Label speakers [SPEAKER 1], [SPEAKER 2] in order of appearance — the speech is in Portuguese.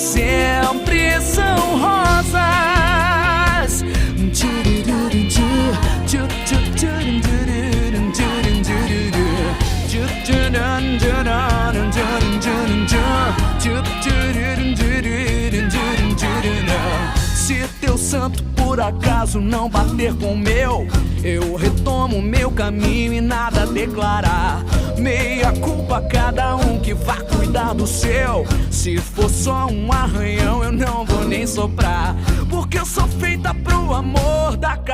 [SPEAKER 1] sempre são rosas. Se teu santo por acaso não bater com o meu, eu retomo meu caminho e nada a declarar. Meia culpa a cada um que vá cuidar do seu. Se for só um arranhão eu não vou nem soprar, porque eu sou feita pro amor da cabeça.